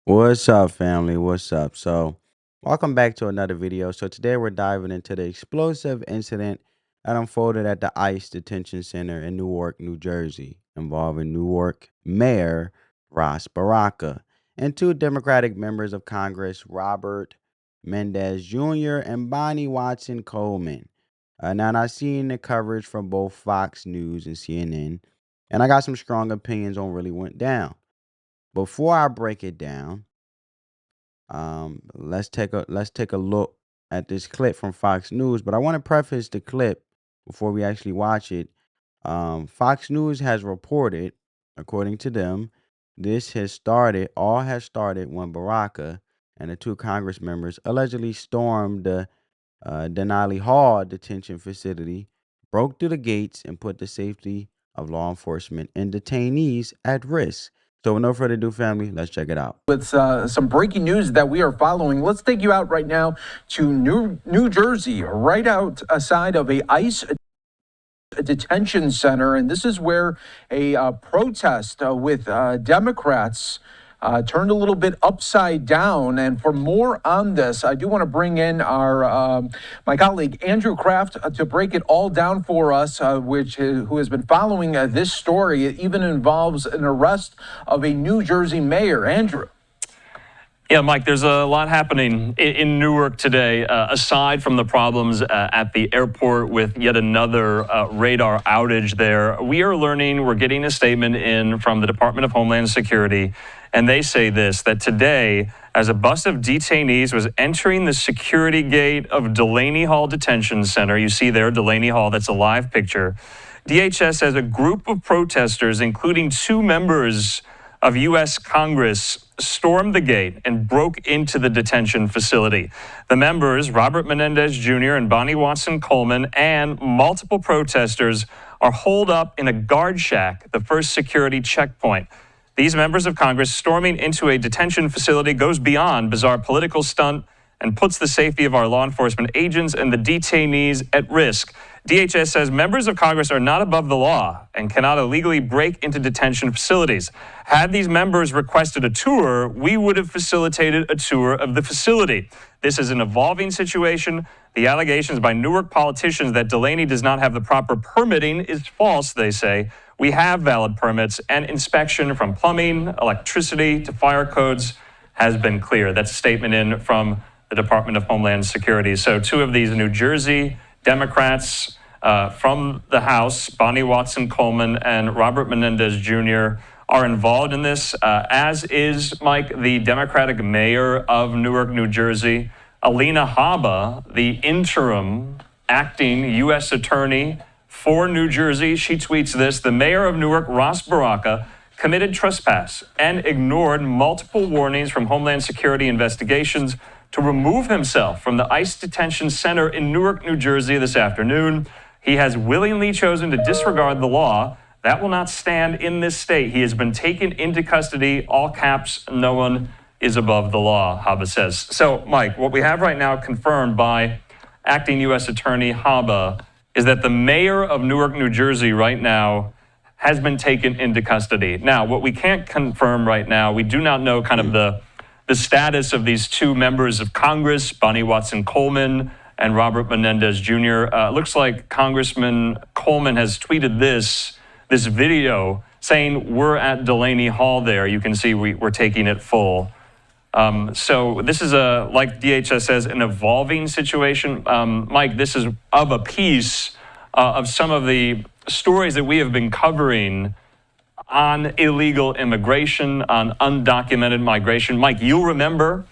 What's up, family? What's up? Welcome back to another video. So, today we're diving into the explosive incident that unfolded at the ICE detention center in Newark, New Jersey, involving Newark Mayor Ras Baraka and two Democratic members of Congress, Robert Menendez Jr. and Bonnie Watson Coleman. Now, I've seen the coverage from both Fox News and CNN, and I got some strong opinions on what really went down. Before I break it down, let's take a look at this clip from Fox News. But I want to preface the clip before we actually watch it. Fox News has reported, according to them, all has started when Baraka and the two Congress members allegedly stormed the Delaney Hall detention facility, broke through the gates, and put the safety of law enforcement and detainees at risk. So, with no further ado, family, let's check it out. With some breaking news that we are following, let's take you out right now to New Jersey, right outside of a ICE detention center. And this is where a protest with Democrats turned a little bit upside down. And for more on this, I do want to bring in our my colleague Andrew Kraft to break it all down for us, who has been following this story. It even involves an arrest of a New Jersey mayor. Andrew. Yeah, Mike, there's a lot happening in Newark today, aside from the problems at the airport with yet another radar outage there. We're getting a statement in from the Department of Homeland Security, and they say that today, as a bus of detainees was entering the security gate of Delaney Hall Detention Center, you see there, Delaney Hall, that's a live picture, DHS says a group of protesters, including two members of U.S. Congress, stormed the gate and broke into the detention facility. The members, Robert Menendez Jr. and Bonnie Watson Coleman, and multiple protesters are holed up in a guard shack, the first security checkpoint. These members of Congress storming into a detention facility goes beyond bizarre political stunt and puts the safety of our law enforcement agents and the detainees at risk. DHS says members of Congress are not above the law and cannot illegally break into detention facilities. Had these members requested a tour, we would have facilitated a tour of the facility. This is an evolving situation. The allegations by Newark politicians that Delaney does not have the proper permitting is false, they say. We have valid permits, and inspection from plumbing, electricity to fire codes has been clear. That's a statement in from the Department of Homeland Security. So two of these New Jersey Democrats from the House, Bonnie Watson Coleman and Robert Menendez Jr., are involved in this, as is, Mike, the Democratic mayor of Newark, New Jersey, Alina Habba, the interim acting U.S. attorney for New Jersey. She tweets this: the mayor of Newark, Ras Baraka, committed trespass and ignored multiple warnings from Homeland Security investigations to remove himself from the ICE detention center in Newark, New Jersey this afternoon. He has willingly chosen to disregard the law. That will not stand in this state. He has been taken into custody, all caps, no one is above the law, Habba says. So, Mike, what we have right now confirmed by acting U.S. Attorney Habba is that the mayor of Newark, New Jersey right now has been taken into custody. Now, what we can't confirm right now, we do not know kind of the status of these two members of Congress, Bonnie Watson Coleman and Robert Menendez Jr. Looks like Congressman Coleman has tweeted this video saying we're at Delaney Hall there. You can see we're taking it full. So this is, like DHS says, an evolving situation. Mike, this is of a piece of some of the stories that we have been covering on illegal immigration, on undocumented migration. Mike, you'll remember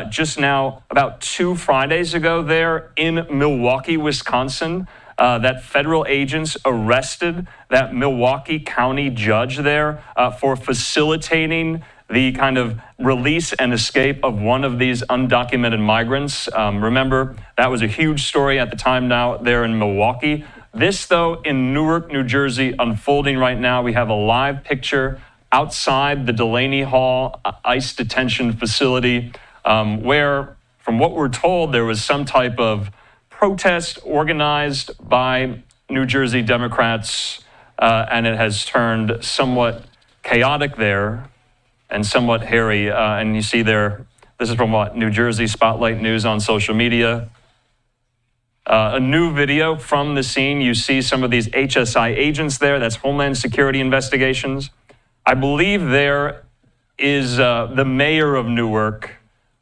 just now, about 2 Fridays ago there in Milwaukee, Wisconsin, that federal agents arrested that Milwaukee County judge there for facilitating the kind of release and escape of one of these undocumented migrants. Remember, that was a huge story at the time now there in Milwaukee. This, though, in Newark, New Jersey, unfolding right now. We have a live picture outside the Delaney Hall ICE detention facility where, from what we're told, there was some type of protest organized by New Jersey Democrats, and it has turned somewhat chaotic there. and somewhat hairy. And you see there, this is from what, New Jersey Spotlight News on social media. A new video from the scene. You see some of these HSI agents there. That's Homeland Security Investigations. I believe there is the mayor of Newark,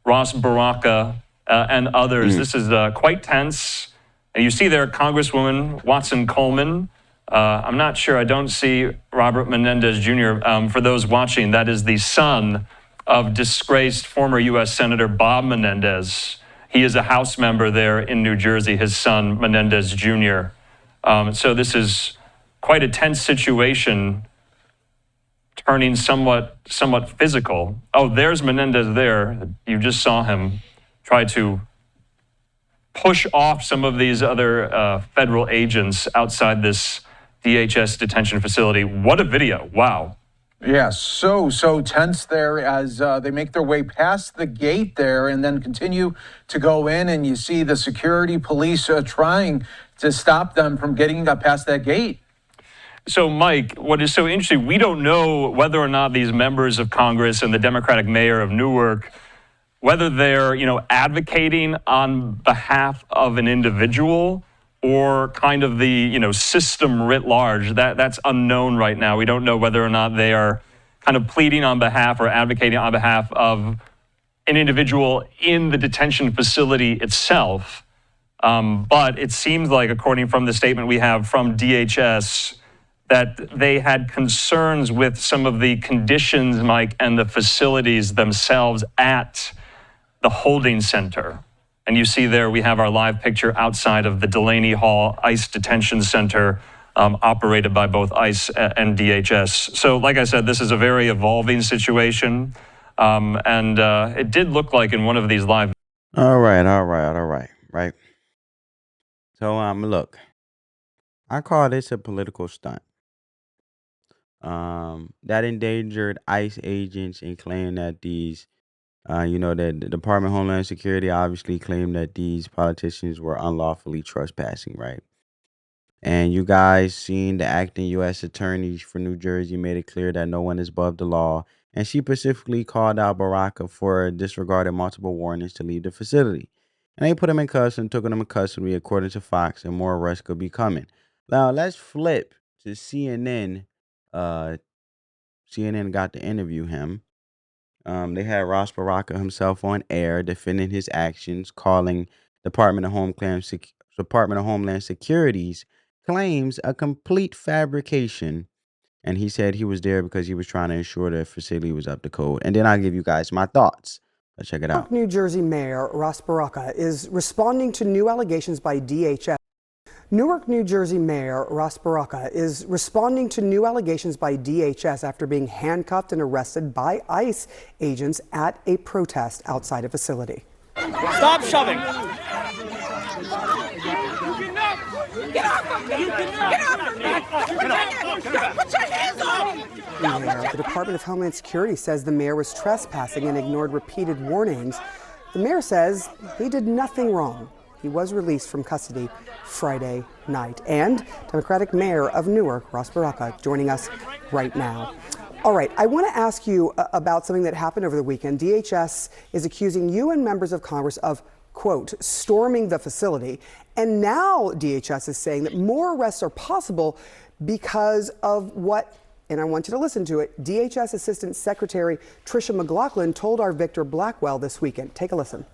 Ras Baraka, and others. This is quite tense. And you see there Congresswoman Watson Coleman. I'm not sure, I don't see Robert Menendez Jr. For those watching, that is the son of disgraced former U.S. Senator Bob Menendez. He is a House member there in New Jersey, his son Menendez Jr. So this is quite a tense situation, turning somewhat physical. Oh, there's Menendez there. You just saw him try to push off some of these other federal agents outside this DHS detention facility. What a video. Wow. Yeah, so tense there as they make their way past the gate there and then continue to go in, and you see the security police trying to stop them from getting past that gate. So, Mike, what is so interesting, we don't know whether or not these members of Congress and the Democratic mayor of Newark, whether they're, advocating on behalf of an individual or kind of the, system writ large. That's unknown right now. We don't know whether or not they are kind of pleading on behalf or advocating on behalf of an individual in the detention facility itself. But it seems like, according from the statement we have from DHS, that they had concerns with some of the conditions, Mike, and the facilities themselves at the holding center. And you see there, we have our live picture outside of the Delaney Hall ICE detention center, operated by both ICE and DHS. So like I said, this is a very evolving situation. And it did look like in one of these live. All right. So, look, I call this a political stunt. That endangered ICE agents and claim that these the Department of Homeland Security obviously claimed that these politicians were unlawfully trespassing, right? And you guys seen the acting U.S. attorney for New Jersey made it clear that no one is above the law. And she specifically called out Baraka for disregarding multiple warnings to leave the facility. And they put him in custody and took him in custody, according to Fox, and more arrests could be coming. Now, let's flip to CNN. CNN got to interview him. They had Ras Baraka himself on air defending his actions, calling Department of Homeland Security's claims a complete fabrication. And he said he was there because he was trying to ensure the facility was up to code. And then I'll give you guys my thoughts. Let's check it out. New Jersey Mayor Ras Baraka is responding to new allegations by DHS. Newark, New Jersey Mayor Ras Baraka is responding to new allegations by DHS after being handcuffed and arrested by ICE agents at a protest outside a facility. Stop shoving. Get off of me! Get off of me! Put your hands on me! The Department of Homeland Security says the mayor was trespassing and ignored repeated warnings. The mayor says he did nothing wrong. He was released from custody Friday night. And Democratic Mayor of Newark, Ras Baraka, joining us right now. All right, I want to ask you about something that happened over the weekend. DHS is accusing you and members of Congress of, quote, storming the facility. And now DHS is saying that more arrests are possible because of what, and I want you to listen to it, DHS Assistant Secretary Tricia McLaughlin told our Victor Blackwell this weekend. Take a listen.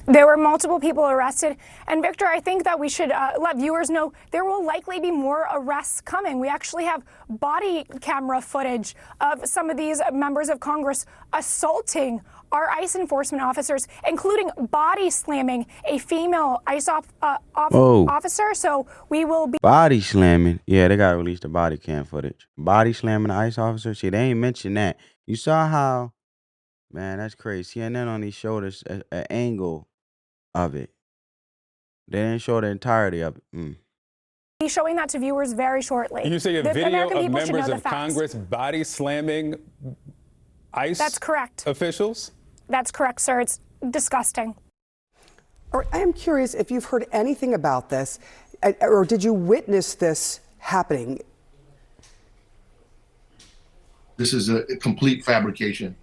There were multiple people arrested. And Victor, I think that we should let viewers know there will likely be more arrests coming. We actually have body camera footage of some of these members of Congress assaulting our ICE enforcement officers, including body slamming a female ICE officer. So we will be Body slamming. Yeah, they got to release the body cam footage. Body slamming the ICE officer. See, they ain't mentioned that. You saw how, man, that's crazy. CNN only showed us an angle of it. They didn't show the entirety of it. Be showing that to viewers very shortly. You say a The video American of people should know members the of facts. Congress body slamming ICE That's correct. officials? That's correct, sir. It's disgusting. Or I am curious if you've heard anything about this, or did you witness this happening? This is a complete fabrication.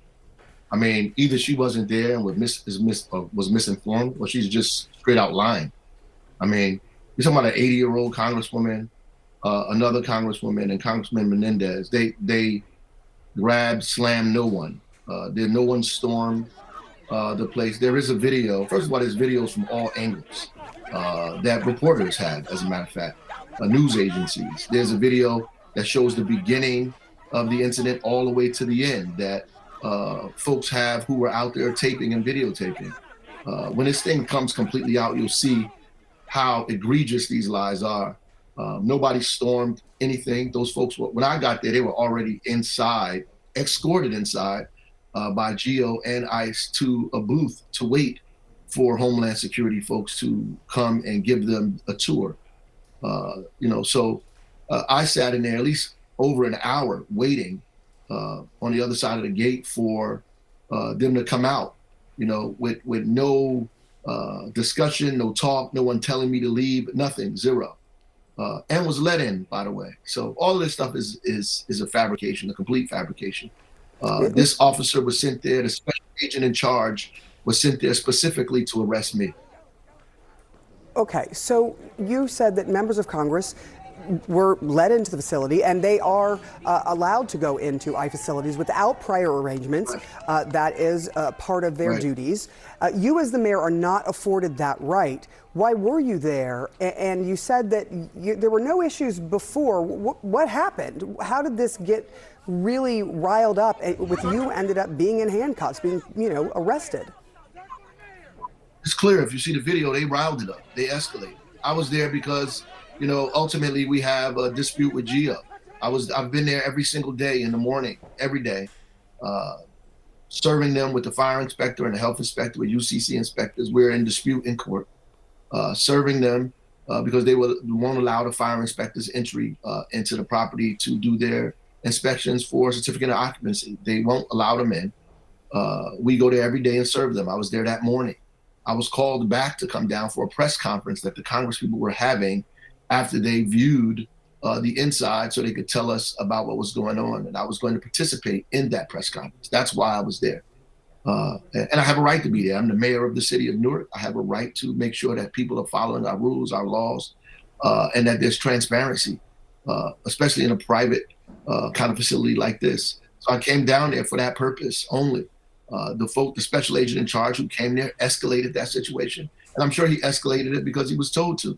I mean, either she wasn't there and was misinformed, or she's just straight out lying. I mean, you're talking about an 80-year-old congresswoman, another congresswoman, and Congressman Menendez. They grabbed, slammed no one. Did no one storm the place? There is a video. First of all, there's videos from all angles that reporters have, as a matter of fact, news agencies. There's a video that shows the beginning of the incident all the way to the end that folks have who were out there taping and videotaping. When this thing comes completely out, you'll see how egregious these lies are. Nobody stormed anything. Those folks, when I got there, they were already inside, escorted inside by GEO and ICE to a booth to wait for Homeland Security folks to come and give them a tour. So I sat in there at least over an hour waiting on the other side of the gate for them to come out, with no discussion, no talk, no one telling me to leave, nothing, zero. And was let in, by the way. So all of this stuff is a fabrication, a complete fabrication. This officer was sent there, the special agent in charge was sent there specifically to arrest me. Okay, so you said that members of Congress were led into the facility, and they are allowed to go into ICE facilities without prior arrangements. That is part of their duties. You as the mayor are not afforded that right. Why were you there? And you said that there were no issues before. What happened? How did this get really riled up with you ended up being in handcuffs, being, arrested? It's clear. If you see the video, they riled it up. They escalated. I was there because ultimately we have a dispute with GEO. I've been there every single day in the morning, every day, serving them with the fire inspector and the health inspector, with UCC inspectors. We're in dispute in court, serving them because they won't allow the fire inspectors entry into the property to do their inspections for certificate of occupancy. They won't allow them in. We go there every day and serve them. I was there that morning. I was called back to come down for a press conference that the Congress people were having after they viewed the inside so they could tell us about what was going on. And I was going to participate in that press conference. That's why I was there. And I have a right to be there. I'm the mayor of the city of Newark. I have a right to make sure that people are following our rules, our laws, and that there's transparency, especially in a private kind of facility like this. So I came down there for that purpose only. The special agent in charge who came there escalated that situation. And I'm sure he escalated it because he was told to.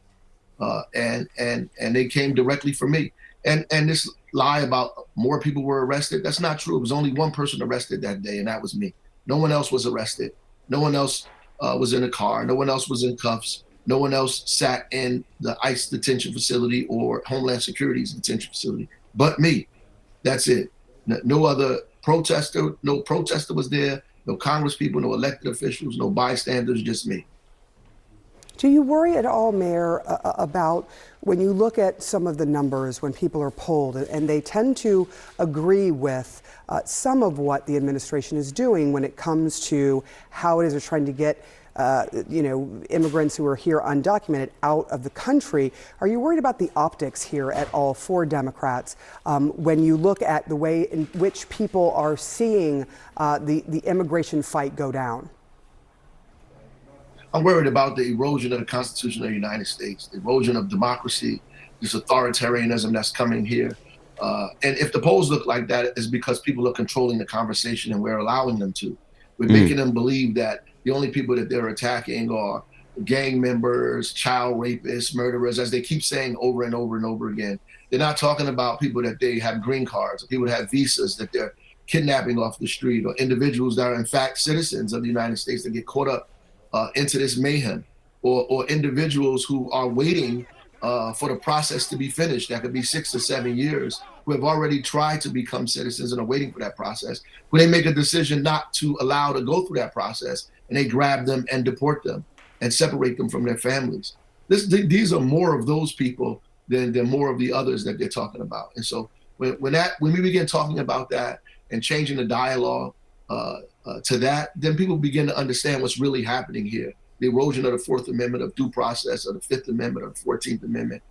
And they came directly for me. And this lie about more people were arrested, that's not true. It was only one person arrested that day, and that was me. No one else was arrested. No one else was in a car. No one else was in cuffs. No one else sat in the ICE detention facility or Homeland Security's detention facility but me. That's it. No other protester, no protester was there, no Congress people, no elected officials, no bystanders, just me. Do you worry at all, Mayor, about when you look at some of the numbers when people are polled and they tend to agree with some of what the administration is doing when it comes to how it is they're trying to get immigrants who are here undocumented out of the country? Are you worried about the optics here at all for Democrats when you look at the way in which people are seeing the immigration fight go down? I'm worried about the erosion of the Constitution of the United States, the erosion of democracy, this authoritarianism that's coming here. And if the polls look like that, it's because people are controlling the conversation and we're allowing them to. We're making them believe that the only people that they're attacking are gang members, child rapists, murderers, as they keep saying over and over and over again. They're not talking about people that they have green cards, or people that have visas that they're kidnapping off the street, or individuals that are in fact citizens of the United States that get caught up into this mayhem, or individuals who are waiting for the process to be finished. That could be 6 to 7 years, who have already tried to become citizens and are waiting for that process. When they make a decision not to allow to go through that process, and they grab them and deport them and separate them from their families. These are more of those people than more of the others that they're talking about. And so when we begin talking about that and changing the dialogue to that, then people begin to understand what's really happening here. The erosion of the Fourth Amendment, of due process, of the Fifth Amendment, of the 14th Amendment.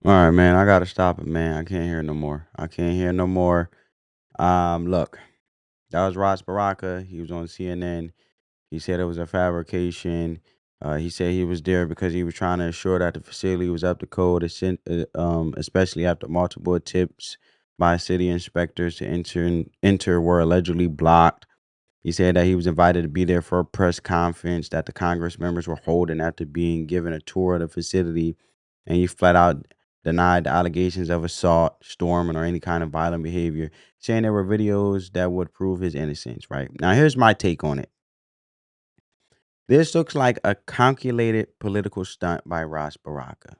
All right, man. I gotta stop it, man. I can't hear no more. I can't hear no more. Look, that was Ras Baraka. He was on CNN. He said it was a fabrication. He said he was there because he was trying to ensure that the facility was up to code, especially after multiple attempts by city inspectors to enter were allegedly blocked. He said that he was invited to be there for a press conference that the Congress members were holding after being given a tour of the facility, and he flat out denied the allegations of assault, storming, or any kind of violent behavior, saying there were videos that would prove his innocence. Right now, here's my take on it. This looks like a calculated political stunt by Ras Baraka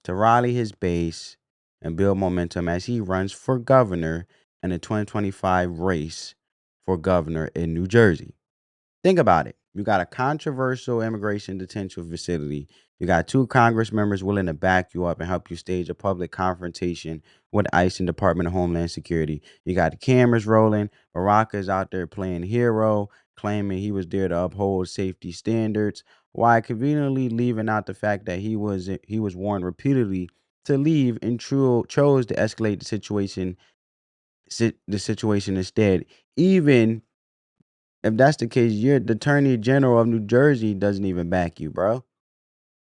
to rally his base and build momentum as he runs for governor in the 2025 race for governor in New Jersey. Think about it. You got a controversial immigration detention facility. You got two Congress members willing to back you up and help you stage a public confrontation with ICE and Department of Homeland Security. You got the cameras rolling. Baraka is out there playing hero, claiming he was there to uphold safety standards, while conveniently leaving out the fact that he was warned repeatedly to leave and chose to escalate the situation instead. Even if that's the case, the Attorney General of New Jersey doesn't even back you, bro.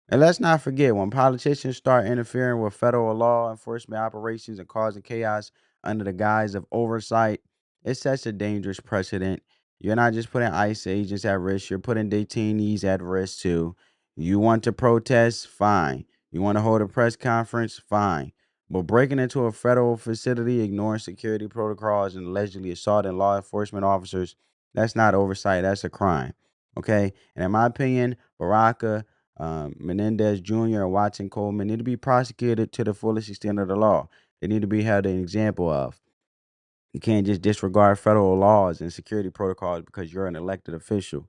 And let's not forget, when politicians start interfering with federal law enforcement operations and causing chaos under the guise of oversight, it sets a dangerous precedent. You're not just putting ICE agents at risk, you're putting detainees at risk too. You want to protest? Fine. You want to hold a press conference? Fine. But breaking into a federal facility, ignoring security protocols, and allegedly assaulting law enforcement officers, that's not oversight, that's a crime. Okay? And in my opinion, Baraka, Menendez Jr. and Watson Coleman need to be prosecuted to the fullest extent of the law. They need to be held an example of. You can't just disregard federal laws and security protocols because you're an elected official.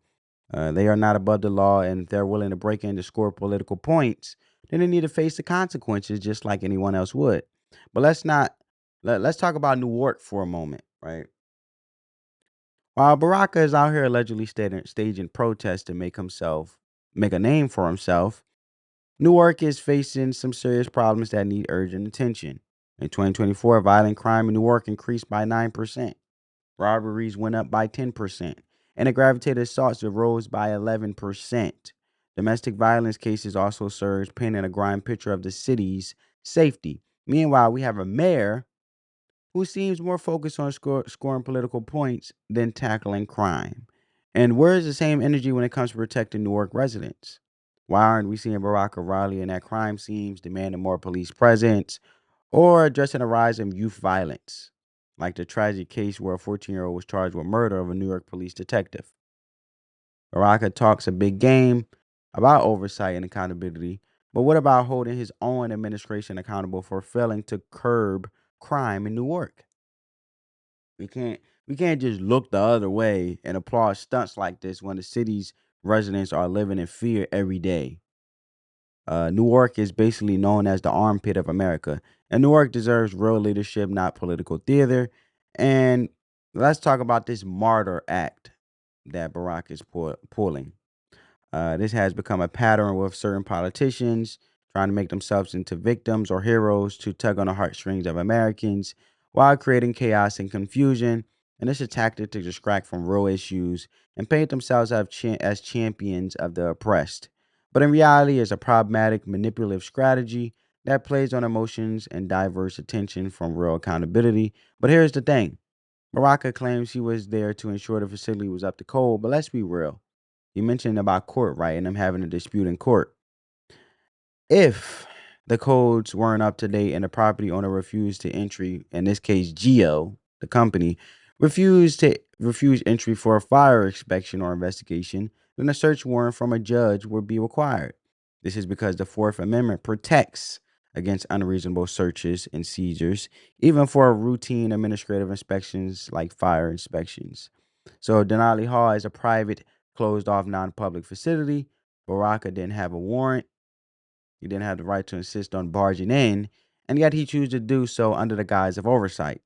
They are not above the law, and if they're willing to break in to score political points, then they need to face the consequences just like anyone else would. But let's talk about Newark for a moment, right? While Baraka is out here allegedly staging protests to make a name for himself, Newark is facing some serious problems that need urgent attention. In 2024, violent crime in Newark increased by 9%. Robberies went up by 10%. And aggravated assaults rose by 11%. Domestic violence cases also surged, painting a grim picture of the city's safety. Meanwhile, we have a mayor who seems more focused on scoring political points than tackling crime. And where's the same energy when it comes to protecting Newark residents? Why aren't we seeing Barack rallying at crime scenes, demanding more police presence, or addressing a rise in youth violence, like the tragic case where a 14-year-old was charged with murder of a New York police detective? Baraka talks a big game about oversight and accountability, but what about holding his own administration accountable for failing to curb crime in Newark? We can't we can't just look the other way and applaud stunts like this when the city's residents are living in fear every day. Newark is basically known as the armpit of America, and Newark deserves real leadership, not political theater. And let's talk about this martyr act that Barack is pulling. This has become a pattern with certain politicians trying to make themselves into victims or heroes to tug on the heartstrings of Americans while creating chaos and confusion. And it's a tactic to distract from real issues and paint themselves as champions of the oppressed. But in reality, it's a problematic, manipulative strategy that plays on emotions and diverts attention from real accountability. But here's the thing. Baraka claims he was there to ensure the facility was up to code, but let's be real. You mentioned about court, right? And them having a dispute in court. If the codes weren't up to date and the property owner refused to entry, in this case, Geo, the company, refused entry for a fire inspection or investigation, then a search warrant from a judge would be required. This is because the Fourth Amendment protects against unreasonable searches and seizures, even for routine administrative inspections like fire inspections. So Denali Hall is a private, closed off, non-public facility. Baraka didn't have a warrant. He didn't have the right to insist on barging in, and yet he chose to do so under the guise of oversight.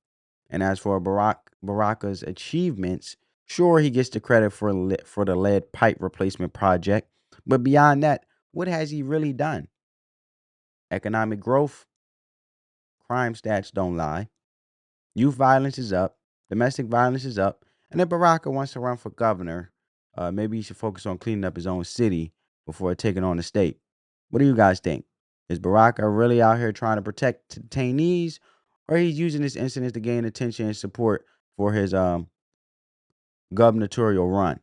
And as for Baraka's achievements, sure, he gets the credit for the lead pipe replacement project, but beyond that, what has he really done? Economic growth, crime stats don't lie. Youth violence is up. Domestic violence is up. And if Baraka wants to run for governor, maybe he should focus on cleaning up his own city before taking on the state. What do you guys think? Is Baraka really out here trying to protect detainees, or he's using this incident to gain attention and support for his gubernatorial run?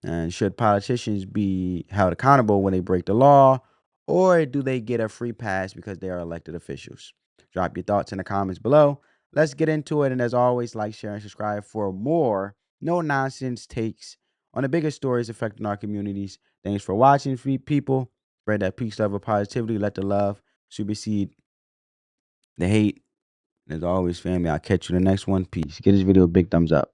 And should politicians be held accountable when they break the law, or do they get a free pass because they are elected officials? Drop your thoughts in the comments below. Let's get into it. And as always, like, share, and subscribe for more no nonsense takes on the biggest stories affecting our communities. Thanks for watching, people. Spread that peace, love, of positivity. Let the love supersede the hate. And as always, family, I'll catch you in the next one. Peace. Give this video a big thumbs up.